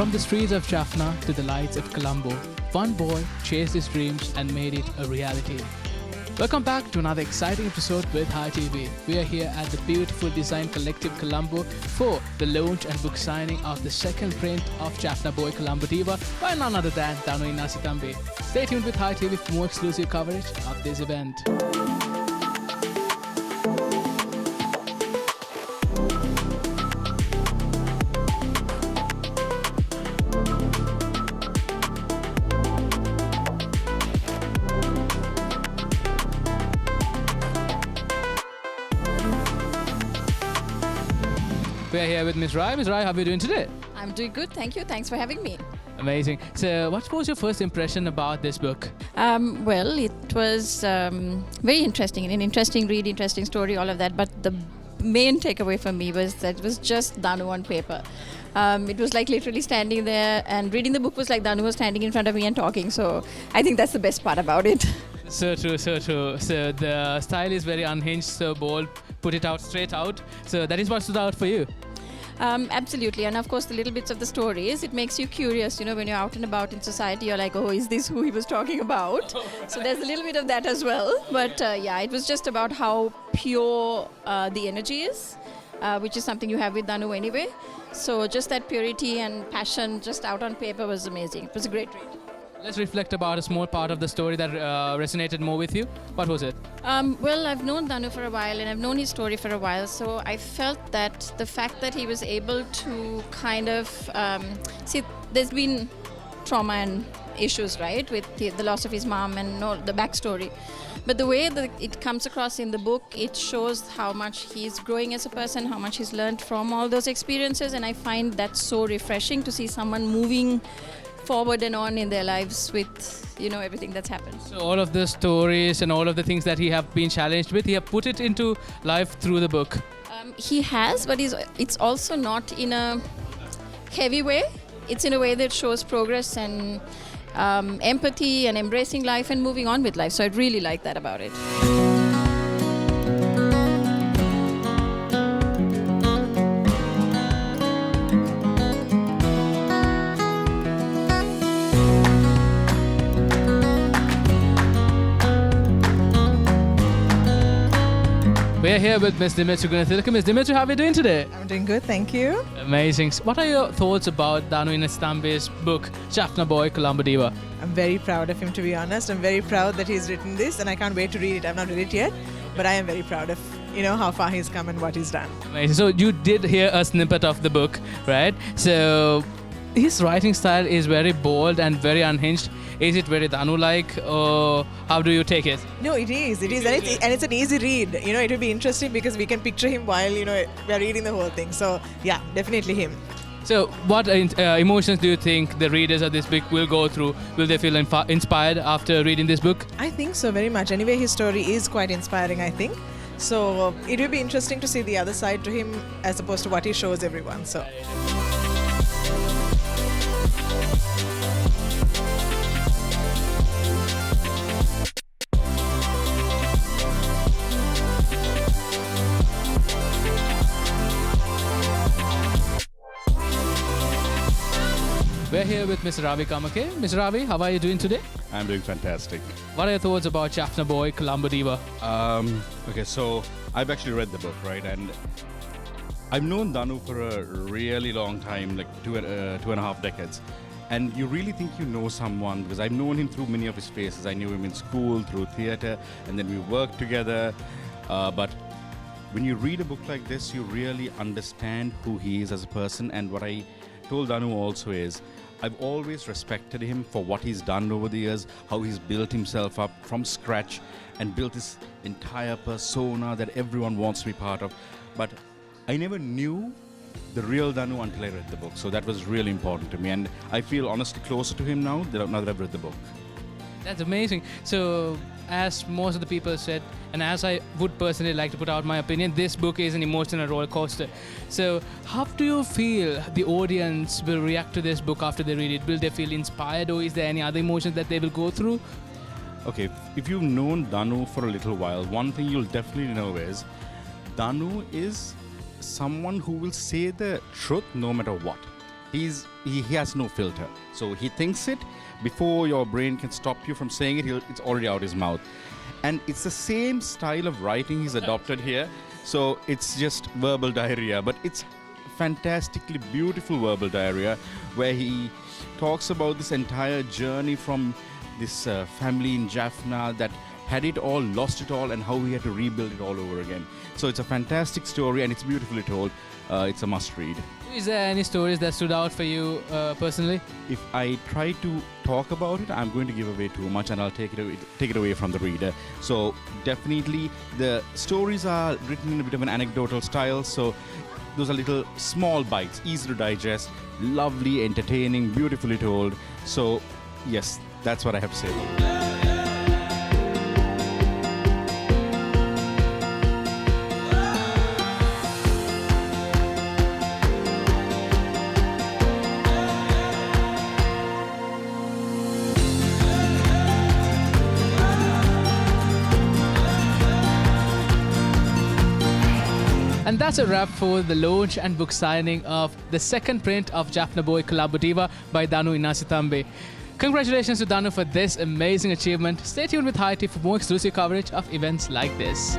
From the streets of Jaffna to the lights of Colombo, one boy chased his dreams and made it a reality. Welcome back to another exciting episode with Hi TV. We are here at the beautiful design collective Colombo for the launch and book signing of the second print of Jaffna boy Colombo Diva by none other than Danu Inasitambe. Stay tuned with Hi TV for more exclusive coverage of this event. We're here with Ms. Ravi. Ms. Ravi, how are you doing today? I'm doing good, thank you. Thanks for having me. Amazing. So, what was your first impression about this book? Well, it was very interesting, an interesting read, interesting story, all of that. But the main takeaway for me was that it was just Danu on paper. It was like literally standing there, and reading the book was like Danu was standing in front of me and talking. So I think that's the best part about it. So true, so true. So the style is very unhinged, so bold, put it out straight out. So that is what stood out for you. Absolutely, and of course the little bits of the stories, it makes you curious, when you're out and about in society, you're like, oh, is this who he was talking about? So there's a little bit of that as well, but yeah, it was just about how pure the energy is, which is something you have with Danu anyway. So just that purity and passion just out on paper was amazing. It was a great read. Let's reflect about a small part of the story that resonated more with you. What was it? Well, I've known Danu for a while and I've known his story for a while. So I felt that the fact that he was able to kind of... see, there's been trauma and issues, right? With the loss of his mom and the backstory. But the way that it comes across in the book, it shows how much he's growing as a person, how much he's learned from all those experiences. And I find that so refreshing to see someone moving forward and on in their lives with everything that's happened. So all of the stories and all of the things that he have been challenged with, he have put it into life through the book. He has, but it's also not in a heavy way. It's in a way that shows progress and empathy and embracing life and moving on with life. So I really like that about it. We're here with Ms. Dimitu. Ms. Dimitu, how are you doing today? I'm doing good, thank you. Amazing. What are your thoughts about Danu Inasitambe's book, Jaffna Boy Colombo Diva? I'm very proud of him, to be honest. I'm very proud that he's written this and I can't wait to read it. I've not read it yet, but I am very proud of how far he's come and what he's done. Amazing. So you did hear a snippet of the book, right? So his writing style is very bold and very unhinged. Is it very Danu-like, or how do you take it? No, it is. And it's an easy read. It will be interesting because we can picture him while, we're reading the whole thing. So, yeah, definitely him. So, what emotions do you think the readers of this book will go through? Will they feel inspired after reading this book? I think so, very much. Anyway, his story is quite inspiring, I think. So, it will be interesting to see the other side to him as opposed to what he shows everyone. So. We're here with Ms. Ravi Kamake. Ms. Ravi, how are you doing today? I'm doing fantastic. What are your thoughts about Jaffna Boy Colombo Diva? Okay, so I've actually read the book, right? And I've known Danu for a really long time, like two and a half decades. And you really think you know someone because I've known him through many of his phases. I knew him in school, through theatre, and then we worked together. But when you read a book like this, you really understand who he is as a person. And what I told Danu also is, I've always respected him for what he's done over the years, how he's built himself up from scratch and built this entire persona that everyone wants to be part of. But I never knew the real Danu until I read the book. So that was really important to me. And I feel honestly closer to him now that I've read the book. That's amazing. So, as most of the people said, and as I would personally like to put out my opinion, this book is an emotional roller coaster. So, how do you feel the audience will react to this book after they read it? Will they feel inspired, or is there any other emotions that they will go through? Okay, if you've known Danu for a little while, one thing you'll definitely know is Danu is someone who will say the truth no matter what. he has no filter. So he thinks it before your brain can stop you from saying it. It's already out his mouth, and it's the same style of writing he's adopted here. So it's just verbal diarrhea, but it's fantastically beautiful verbal diarrhea where he talks about this entire journey from this family in Jaffna that had it all, lost it all, and how he had to rebuild it all over again. So it's a fantastic story and it's beautifully told. It's a must read. Is there any stories that stood out for you personally? If I try to talk about it, I'm going to give away too much and I'll take it away from the reader. So definitely the stories are written in a bit of an anecdotal style. So those are little small bites, easy to digest, lovely, entertaining, beautifully told. So yes, that's what I have to say about it. And that's a wrap for the launch and book signing of the second print of Jaffna Boy Colombo Diva by Danu Inasitambe. Congratulations to Danu for this amazing achievement. Stay tuned with Hi.lk for more exclusive coverage of events like this.